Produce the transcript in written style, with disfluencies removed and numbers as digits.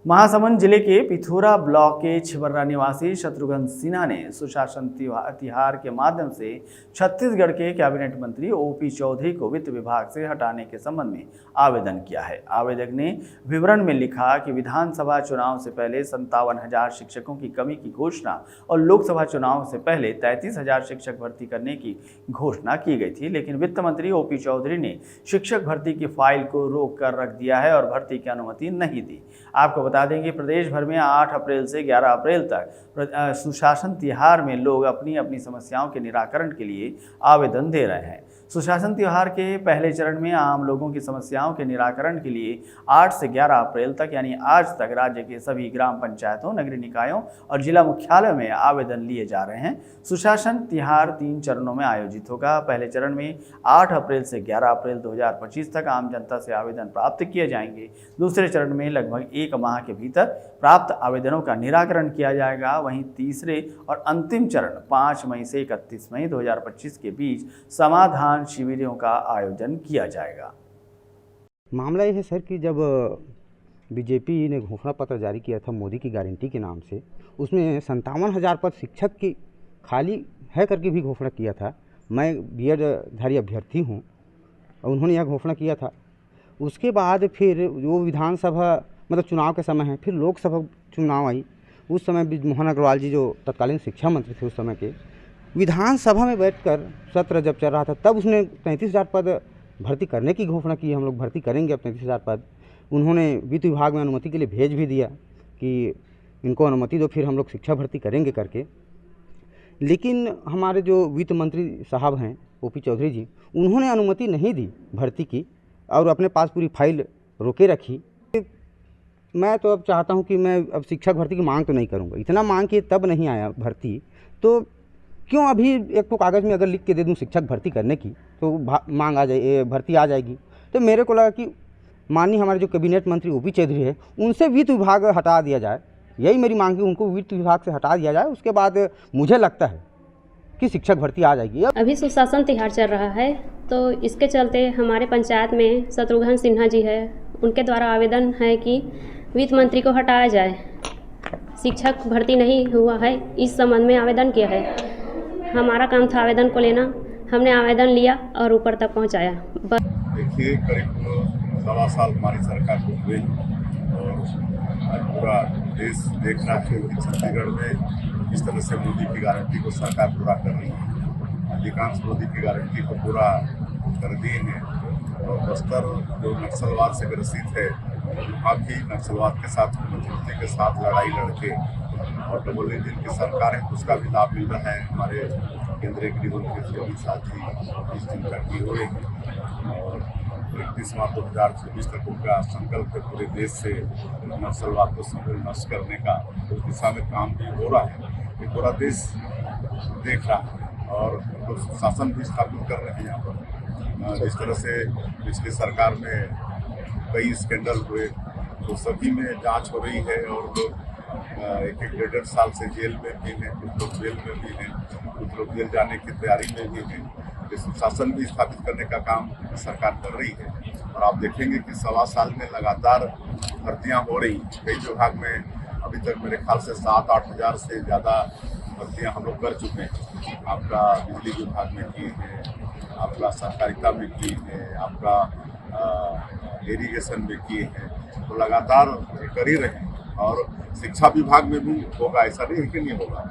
महासमुंद जिले के पिथौरा ब्लॉक के छिबर्रा निवासी शत्रुघ्न सिन्हा ने सुशासन तिहार के माध्यम से छत्तीसगढ़ के कैबिनेट मंत्री ओपी चौधरी को वित्त विभाग से हटाने के संबंध में आवेदन किया है। आवेदक ने विवरण में लिखा कि विधानसभा चुनाव से पहले 57,000 शिक्षकों की कमी की घोषणा और लोकसभा चुनाव से पहले 33,000 शिक्षक भर्ती करने की घोषणा की गई थी, लेकिन वित्त मंत्री ओपी चौधरी ने शिक्षक भर्ती की फाइल को रोक कर रख दिया है और भर्ती की अनुमति नहीं दी। आपको बता दें कि प्रदेश भर में 8 अप्रैल से 11 अप्रैल तक सुशासन तिहार में लोग अपनी अपनी समस्याओं के निराकरण के लिए आवेदन दे रहे हैं। सुशासन तिहार के पहले चरण में आम लोगों की समस्याओं के निराकरण के लिए 8 से 11 अप्रैल तक यानी आज तक राज्य के सभी ग्राम पंचायतों, नगरीय निकायों और जिला मुख्यालयों में आवेदन लिए जा रहे हैं। सुशासन तिहार 3 चरणों में आयोजित होगा। पहले चरण में 8 अप्रैल से 11 अप्रैल 2025 तक आम जनता से आवेदन प्राप्त किए जाएंगे। दूसरे चरण में लगभग 1 माह के भीतर प्राप्त आवेदनों का निराकरण किया जाएगा। वहीं तीसरे और अंतिम चरण 5 मई से 31 मई 2025 के बीच समाधान शिविरों का आयोजन किया जाएगा। मामला यह है सर कि जब बीजेपी ने घोषणा पत्र जारी किया था मोदी की गारंटी के नाम से, उसमें 57,000 पद शिक्षक की खाली है करके भी घोषणा किया था। मैं बीएड धारी अभ्यर्थी हूँ और उन्होंने यह घोषणा किया था। उसके बाद फिर वो विधानसभा मतलब चुनाव के समय है, फिर लोकसभा चुनाव आई। उस समय मोहन अग्रवाल जी जो तत्कालीन शिक्षा मंत्री थे उस समय के, विधानसभा में बैठकर सत्र जब चल रहा था तब उसने 33,000 पद भर्ती करने की घोषणा की। हम लोग भर्ती करेंगे अब 33,000 पद। उन्होंने वित्त विभाग में अनुमति के लिए भेज भी दिया कि इनको अनुमति दो, फिर हम लोग शिक्षा भर्ती करेंगे करके। लेकिन हमारे जो वित्त मंत्री साहब हैं ओपी चौधरी जी, उन्होंने अनुमति नहीं दी भर्ती की और अपने पास पूरी फाइल रोके रखी। मैं तो अब चाहता हूं कि मैं अब शिक्षक भर्ती की मांग तो नहीं करूंगा। इतना मांग किए तब नहीं आया भर्ती, तो क्यों अभी एक तो कागज़ में अगर लिख के दे दूं शिक्षक भर्ती करने की तो मांग आ जाए, भर्ती आ जाएगी। तो मेरे को लगा कि माननीय हमारे जो कैबिनेट मंत्री ओपी चौधरी है उनसे वित्त विभाग हटा दिया जाए। यही मेरी मांग है, उनको वित्त विभाग से हटा दिया जाए। उसके बाद मुझे लगता है कि शिक्षक भर्ती आ जाएगी। अभी सुशासन तिहार चल रहा है, तो इसके चलते हमारे पंचायत में शत्रुघ्न सिन्हा जी है, उनके द्वारा आवेदन है कि वित्त मंत्री को हटाया जाए। शिक्षक भर्ती नहीं हुआ है, इस संबंध में आवेदन किया है। हमारा काम था आवेदन को लेना, हमने आवेदन लिया और ऊपर तक पहुंचाया। देखिए, करीब 1.25 साल हमारी सरकार को हुए और आज पूरा देश देख रहा है कि छत्तीसगढ़ में इस तरह से मोदी की गारंटी को सरकार पूरा कर रही है। अधिकांश मोदी की गारंटी को पूरा कर दिए हैं और बस्तर जो नक्सलवाद से ग्रसित है वहाँ भी नक्सलवाद के साथ मजबूती के साथ लड़ाई लड़के और डबल इंजन की सरकार है, उसका भी लाभ मिल रहा है। हमारे केंद्रीय गृह मंत्री अमित शाह जी इस दिन का की हो रही है और 31 मार्च 2024 तक उनका संकल्प है पूरे देश से नक्सलवाद को समूल नष्ट करने का। उस दिशा में काम भी हो रहा है, ये पूरा देश देख रहा है और लोग शासन भी स्थापित कर रहे हैं यहाँ पर। जिस तरह से पिछली सरकार में कई स्कैंडल हुए तो सभी में जांच हो रही है और लोग 1-1.5 साल से जेल में भी हैं, कुछ लोग जेल में भी हैं, कुछ लोग जेल जाने की तैयारी में भी हैं। सुशासन भी स्थापित करने का काम सरकार कर रही है और आप देखेंगे कि 1.25 साल में लगातार भर्तियां हो रही। कई विभाग में अभी तक मेरे ख्याल से 7-8 हज़ार से ज़्यादा भर्तियां हम लोग कर चुके हैं। आपका बिजली विभाग में की है, आपका सहकारिता में की है, आपका इरिगेशन में किए हैं, तो लगातार कर ही रहे हैं और शिक्षा विभाग में भी होगा, ऐसा नहीं है कि नहीं होगा।